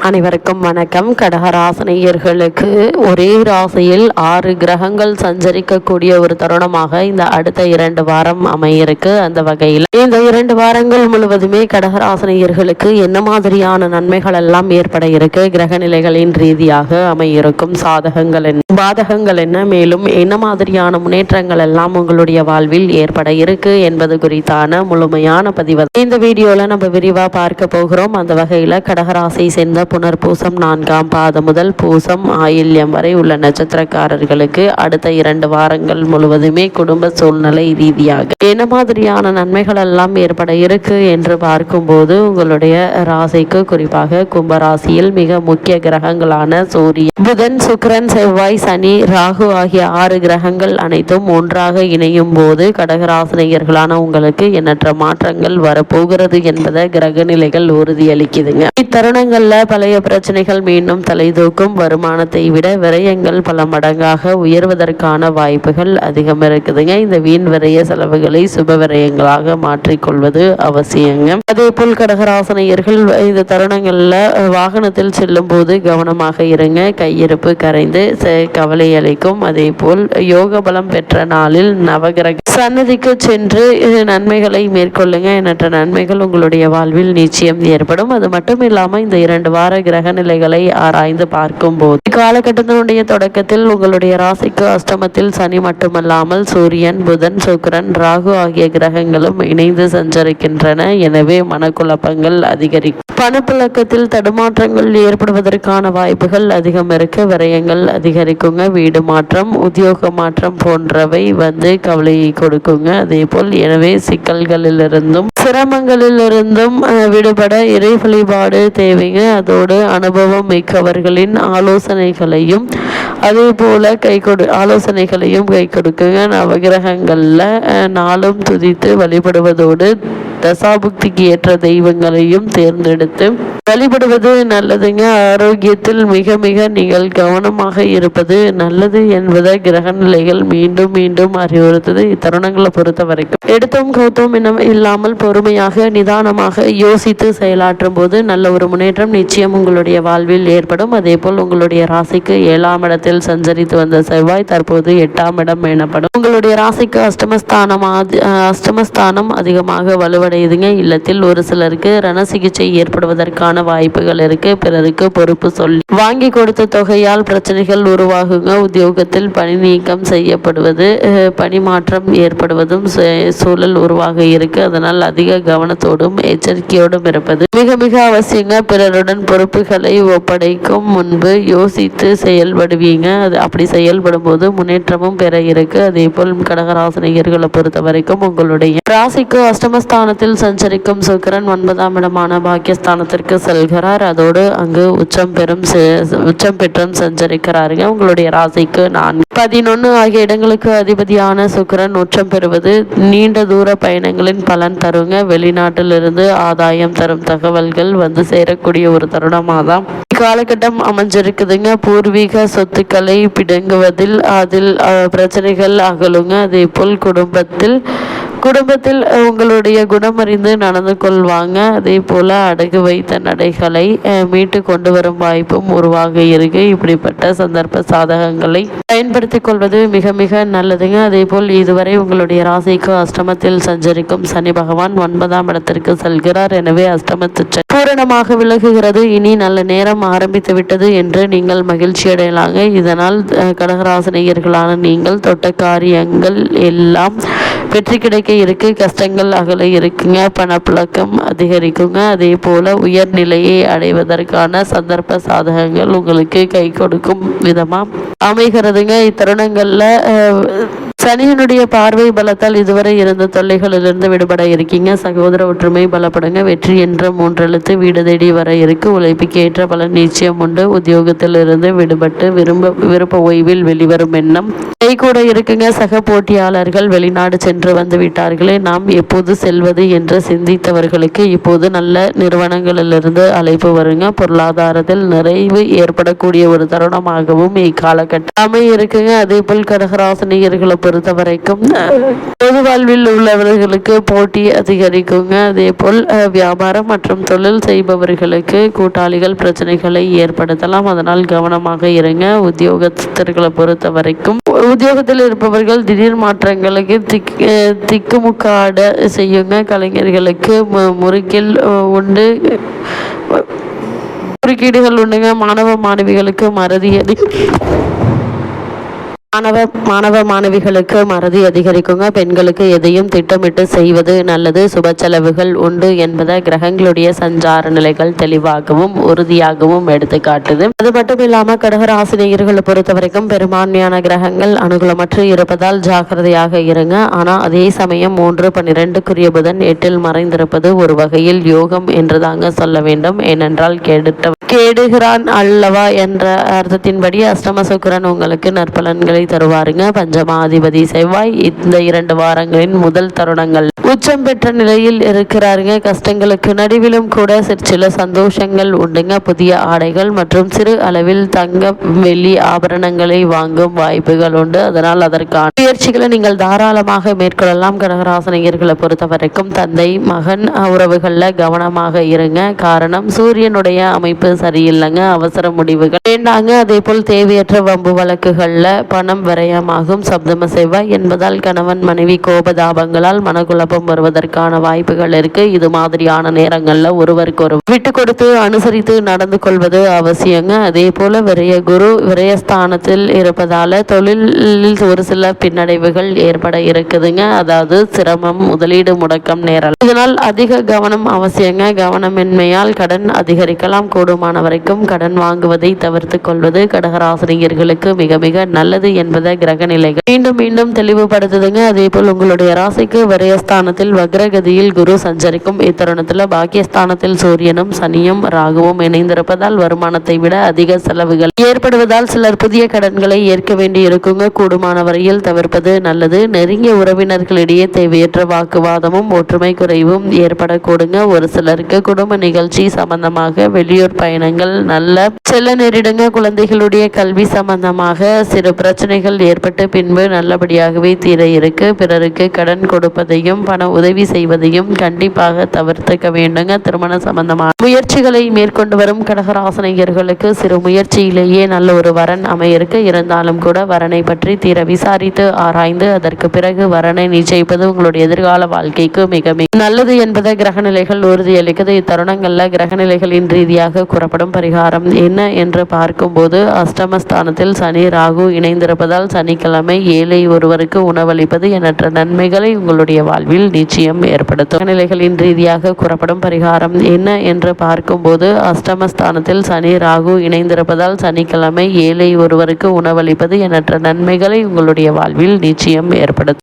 அனைவருக்கும் வணக்கம். கடகராசினியர்களுக்கு ஒரே ராசியில் 6 கிரகங்கள் சஞ்சரிக்கக்கூடிய ஒரு தருணமாக இந்த அடுத்த 2 வாரம் அமையிருக்கு. அந்த வகையில் இந்த 2 வாரங்கள் முழுவதுமே கடகராசினியர்களுக்கு என்ன மாதிரியான நன்மைகள் எல்லாம் ஏற்பட இருக்கு, கிரக நிலைகளின் ரீதியாக அமையிருக்கும் சாதகங்கள் என்ன, பாதகங்கள் என்ன, மேலும் என்ன மாதிரியான முன்னேற்றங்கள் எல்லாம் உங்களுடைய வாழ்வில் ஏற்பட இருக்கு என்பது குறித்தான முழுமையான பதிவு இந்த வீடியோல நம்ம விரிவா பார்க்க போகிறோம். அந்த வகையில கடகராசியை சேர்ந்த புனர்பூசம் 4ஆம் பாதம் முதல் பூசம் ஆயில்யம் வரை உள்ள நட்சத்திரக்காரர்களுக்கு அடுத்த 2 வாரங்கள் முழுவதுமே குடும்ப சூழ்நிலை ரீதியாக என்ன மாதிரியான நன்மைகள் எல்லாம் ஏற்பட இருக்கு என்று பார்க்கும்போது, உங்களுடைய ராசிக்கு குறிப்பாக கும்பராசியில் மிக முக்கிய கிரகங்களான சூரியன், புதன், சுக்கிரன், செவ்வாய், சனி, ராகு ஆகிய 6 கிரகங்கள் அனைத்தும் ஒன்றாக இணையும் போது கடகராசினியர்களான உங்களுக்கு எண்ணற்ற மாற்றங்கள் வரப்போகிறது என்பதை கிரக நிலைகள் உறுதியளிக்குதுங்க. இத்தருணங்கள்ல பழைய பிரச்சனைகள் மீண்டும் தலைதூக்கும். வருமானத்தை விட விரயங்கள் பல மடங்காக உயர்வதற்கான வாய்ப்புகள் அதிகம் இருக்குதுங்க. இந்த வீண் விரய செலவுகளை சுப விரயங்களாக மாற்றிக்கொள்வது அவசியங்க. அதே போல் கடகராசினியர்கள் இந்த தருணங்கள்ல வாகனத்தில் செல்லும் போது கவனமாக இருங்க. கையிருப்பு கரைந்து கவலை அளிக்கும். அதே போல் யோக பலம் பெற்ற நாளில் நவகிரக சன்னதிக்கு சென்று நன்மைகளை மேற்கொள்ளுங்க. எண்ணற்ற நன்மைகள் உங்களுடைய வாழ்வில் நிச்சயம் ஏற்படும். அது மட்டும் இல்லாம இந்த 2 வார கிரக நிலைகளை ஆராய்ந்து பார்க்கும் போது காலகட்டத்தினுடைய தொடக்கத்தில் உங்களுடைய ராசிக்கு அஷ்டமத்தில் சனி மட்டுமல்லாமல் சூரியன், புதன், சுக்கிரன், ராகு ஆகிய கிரகங்களும் இணைந்து சஞ்சரிக்கின்றன. எனவே மனக்குழப்பங்கள் அதிகரிக்கும். பணப்புழக்கத்தில் தடுமாற்றங்கள் ஏற்படுவதற்கான வாய்ப்புகள் அதிகம் இருக்கு. விரயங்கள் அதிகரிக்குங்க. வீடு மாற்றம், உத்தியோக மாற்றம் போன்றவை கவலையை கொடுக்குங்க. அதே போல் எனவே சிக்கல்களிலிருந்தும் சிரமங்களிலிருந்தும் விடுபட இறை வழிபாடு தேவைங்க. அதோடு அனுபவம் மிக்கவர்களின் ஆலோசனைகளையும் கை கொடுக்குங்க. நவகிரகங்கள்ல நாளும் துதித்து வழிபடுவதோடு தசாபுக்திக்கு ஏற்ற தெய்வங்களையும் தேர்ந்தெடுத்து வழிபடுவது நல்லதுங்க. ஆரோக்கியத்தில் மிக மிக நீங்கள் கவனமாக இருப்பது நல்லது என்பதை கிரக நிலைகள் மீண்டும் மீண்டும் அறிவுறுத்தது. இத்தருணங்களை பொறுத்த வரைக்கும் எடுத்தும் கௌத்தம் இல்லாமல் பொறுமையாக நிதானமாக யோசித்து செயலாற்றும் போது நல்ல ஒரு முன்னேற்றம் நிச்சயம் உங்களுடைய வாழ்வில் ஏற்படும். அதே போல் உங்களுடைய ராசிக்கு 7ஆம் இடத்தில் சஞ்சரித்து வந்த செவ்வாய் தற்போது 8ஆம் இடம் எனப்படும் உங்களுடைய ராசிக்கு அஷ்டமஸ்தானம் அதிகமாக வலுவடையுதுங்க. இல்லத்தில் ஒரு சிலருக்கு ரண சிகிச்சை ஏற்படுவதற்கான வாய்ப்புகள் இருக்கு. பிறருக்கு பொறுப்பு சொல்லி வாங்கி கொடுத்த தொகையால் பிரச்சனைகள் உருவாகுங்க. உத்தியோகத்தில் பணி நீக்கம் செய்யப்படுவது, பணி மாற்றம் ஏற்படுவதும் சூழல் உருவாக இருக்கு. அதனால் அதிக கவனத்தோடும் எச்சரிக்கையோடும் இருப்பது மிக மிக அவசியங்க. பிறருடன் பொறுப்புகளை ஒப்படைக்கும் முன்பு யோசித்து செயல்படுவீங்க. அப்படி செயல்படும் போது முன்னேற்றமும் பெற இருக்கு. அதே போல் கடகராசினியர்களை பொறுத்த வரைக்கும் உங்களுடைய ராசிக்கு அஷ்டமஸ்தானத்தில் சஞ்சரிக்கும் சுக்கிரன் 9ஆம் இடமான பாக்கியஸ்தானத்திற்கு செல்கிறார். அதோடு அங்கு உச்சம் பெற்றும் சஞ்சரிக்கிறாருங்க. உங்களுடைய ராசிக்கு 11 ஆகிய இடங்களுக்கு அதிபதியான சுக்கிரன் உச்சம் பெறுவது நீண்ட தூர பயணங்களின் பலன் தருங்க. வெளிநாட்டிலிருந்து ஆதாயம் தரும் தகவல்கள் சேரக்கூடிய ஒரு தருணமாக தான் காலகட்டம் அமைஞ்சிருக்குதுங்க. பூர்வீக சொத்துக்களை பிடுங்குவதில் அதில் பிரச்சனைகள் அகலுங்க. அதே போல் குடும்பத்தில் உங்களுடைய குணமறிந்து நடந்து கொள்வாங்க. அதே போல அடகு வைத்த நடைகளை மீட்டு கொண்டு வரும் வாய்ப்பும் உருவாக இருக்கு. இப்படிப்பட்ட சந்தர்ப்ப சாதகங்களை பயன்படுத்திக் கொள்வது மிக மிக நல்லதுங்க. அதே போல் இதுவரை உங்களுடைய ராசிக்கு அஷ்டமத்தில் சஞ்சரிக்கும் சனி பகவான் 9ஆம் இடத்திற்கு செல்கிறார். எனவே அஷ்டமத்து பூரணமாக விலகுகிறது. இனி நல்ல நேரம் ஆரம்பித்து விட்டது என்று நீங்கள் மகிழ்ச்சி அடையலாங்க. இதனால் கடகராசினியர்களான நீங்கள் தொட்ட காரியங்கள் எல்லாம் வெற்றி கிடைக்க இருக்கு. கஷ்டங்கள் அகல இருக்குங்க. பணப்புழக்கம் அதிகரிக்குங்க. அதே போல உயர்நிலையை அடைவதற்கான சந்தர்ப்ப சாதகங்கள் உங்களுக்கு கை கொடுக்கும் விதமா அமைகிறதுங்க. இத்தருணங்கள்ல சனியினுடைய பார்வை பலத்தால் இதுவரை இருந்த தொல்லைகளிலிருந்து விடுபட இருக்கீங்க. சகோதர ஒற்றுமை பலப்படுங்க. வெற்றி என்ற 3 எழுத்து வீடு தேடி வர இருக்கு. உழைப்புக்கு ஏற்ற பலன் நிச்சயம் உண்டு. உத்தியோகத்தில் இருந்து விடுபட்டு விருப்ப ஓய்வில் வெளிவரும் எண்ணம் கை கூட இருக்குங்க. சக போட்டியாளர்கள் வெளிநாடு சென்று வந்து விட்டார்களே, நாம் எப்போது செல்வது என்று சிந்தித்தவர்களுக்கு இப்போது நல்ல நிறுவனங்களிலிருந்து அழைப்பு வருங்க. பொருளாதாரத்தில் நிறைவு ஏற்படக்கூடிய ஒரு தருணமாகவும் இக்காலகட்டம் இருக்குங்க. அதே போல் கடகராசினியர்களை பொறுத்த வரைக்கும் பொது வாழ்வில் உள்ளவர்களுக்கு போட்டி அதிகரிக்குங்க. அதே போல் வியாபாரம் மற்றும் தொழில் செய்பவர்களுக்கு கூட்டாளிகள் பிரச்சனைகளை ஏற்படுத்தலாம். அதனால் கவனமாக இருங்க. உத்தியோகஸ்தர்களை பொறுத்த வரைக்கும் உத்தியோகத்தில் இருப்பவர்கள் திடீர் மாற்றங்களுக்கு திக்குமுக்காட செய்யுங்க. கலைஞர்களுக்கு முறுக்கில் உண்டு குறுக்கீடுகள் உண்டுங்க. மாணவ மாணவிகளுக்கு மறதி அதிகரிக்குங்க. பெண்களுக்கு எதையும் திட்டமிட்டு செய்வது நல்லது. சுப செலவுகள் உண்டு என்பதை கிரகங்களுடைய சஞ்சார நிலைகள் தெளிவாகவும் உறுதியாகவும் எடுத்து காட்டுது. அது மட்டும் இல்லாம கடகராசினியர்களை பொறுத்த வரைக்கும் பெரும்பான்மையான கிரகங்கள் அனுகூலமற்று இருப்பதால் ஜாக்கிரதையாக இருங்க. ஆனா அதே சமயம் 3-12 புதன் 8 மறைந்திருப்பது ஒரு வகையில் யோகம் என்றுதாங்க சொல்ல வேண்டும். ஏனென்றால் கேடுகிறான் அல்லவா என்ற அர்த்தத்தின்படி அஷ்டம சுக்கிரன் உங்களுக்கு நற்பலன்களை தருவாருங்க. பஞ்சமாதிபதி செவ்வாய் இந்த 2 வாரங்களின் முதல் தருணங்கள் உச்சம் பெற்ற நிலையில் இருக்கிறாருங்க. கஷ்டங்களுக்கு நடுவிலும் கூட சில சந்தோஷங்கள் உண்டுங்க. புதிய ஆடைகள் மற்றும் சிறு அளவில் தங்க வெள்ளி ஆபரணங்களை வாங்கும் வாய்ப்புகள் உண்டு. அதனால் அதற்கான முயற்சிகளை நீங்கள் தாராளமாக மேற்கொள்ளலாம். கடகராசினியர்களை பொறுத்த வரைக்கும் தந்தை மகன் உறவுகள்ல கவனமாக இருங்க. காரணம் சூரியனுடைய அமைப்பு சரியில்லைங்க. அவசர முடிவுகள் வேண்டாங்க. அதே போல் தேவையற்ற வம்பு வழக்குகள்ல பணம் விரயமாகும். சப்தம செவ்வாய் என்பதால் கணவன் மனைவி கோபதாபங்களால் மனக்குழப்பம் வருவதற்கான வாய்ப்புகள் இருக்கு. இது மாதிரியான நேரங்கள்ல ஒருவருக்கு ஒரு விட்டு கொடுத்து அனுசரித்து நடந்து கொள்வது அவசியங்க. அதே போல குரு விரயஸ்தானத்தில் இருப்பதால தொழிலில் ஒரு சில பின்னடைவுகள் ஏற்பட இருக்குதுங்க. அதாவது சிரமம், முதலீடு முடக்கம் நேரலாம். இதனால் அதிக கவனம் அவசியங்க. கவனமின்மையால் கடன் அதிகரிக்கலாம். கூடுமான வரைக்கும் கடன் வாங்குவதை தவிர்த்து கொள்வது கடகராசினியர்களுக்கு மிக மிக நல்லது என்பதை கிரக நிலைகள் மீண்டும் மீண்டும் தெளிவுபடுத்துதுங்க. அதே போல் உங்களுடைய ராசிக்கு விரயஸ்தானத்தில் வக்ரகதியில் குரு சஞ்சரிக்கும் இத்தருணத்துல பாக்கியஸ்தானத்தில் சூரியனும் சனியும் ராகுவும் இணைந்திருப்பதால் வருமானத்தை விட அதிக செலவுகள் ஏற்படுவதால் சிலர் புதிய கடன்களை ஏற்க வேண்டி இருக்குங்க. கூடுமான வரையில் தவிர்ப்பது நல்லது. நெருங்கிய உறவினர்களிடையே தேவையற்ற வாக்குவாதமும் ஒற்றுமை குறைவும் ஏற்படக்கூடுங்க. ஒரு சிலருக்கு குடும்ப நிகழ்ச்சி சம்பந்தமாக வெளியூர் பயணங்கள் நல்ல செல்ல நேரிடுங்க. குழந்தைகளுடைய கல்வி சம்பந்தமாக சிறு பிரச்சனைகள் ஏற்பட்டு பின்பு நல்லபடியாகவே தீர இருக்கு. பிறருக்கு கடன் கொடுப்பதையும் பண உதவி செய்வதையும் கண்டிப்பாக தவிர்த்துக்க வேண்டுங்க. திருமண சம்பந்தமான முயற்சிகளை மேற்கொண்டு வரும் கடகராசினியர்களுக்கு சிறு முயற்சியிலேயே நல்ல ஒரு வரன் அமையிருக்கு. இருந்தாலும் கூட வரனை பற்றி தீர விசாரித்து ஆராய்ந்து அதற்கு பிறகு வரனை நிச்சயிப்பது உங்களுடைய எதிர்கால வாழ்க்கைக்கு மிக மிக நல்லது என்பதை கிரகநிலைகள் உறுதியளிக்கிறது. இத்தருணங்கள்ல கிரகநிலைகளின் ரீதியாக கூறப்படும் பரிகாரம் என்ன என்று பார்க்கும்போது அஷ்டமஸ்தானத்தில் சனி ராகு இணைந்திருப்பதால் சனிக்கிழமை ஏழை ஒருவருக்கு உணவளிப்பது எண்ணற்ற நன்மைகளை உங்களுடைய வாழ்வில் நிச்சயம் ஏற்படுத்தும். நிலைகளின் ரீதியாக கூறப்படும் பரிகாரம் என்ன என்று பார்க்கும்போது அஷ்டமஸ்தானத்தில் சனி ராகு இணைந்திருப்பதால் சனிக்கிழமை ஏழை ஒருவருக்கு உணவளிப்பது எண்ணற்ற நன்மைகளை உங்களுடைய வாழ்வில் நிச்சயம் ஏற்படுத்தும்.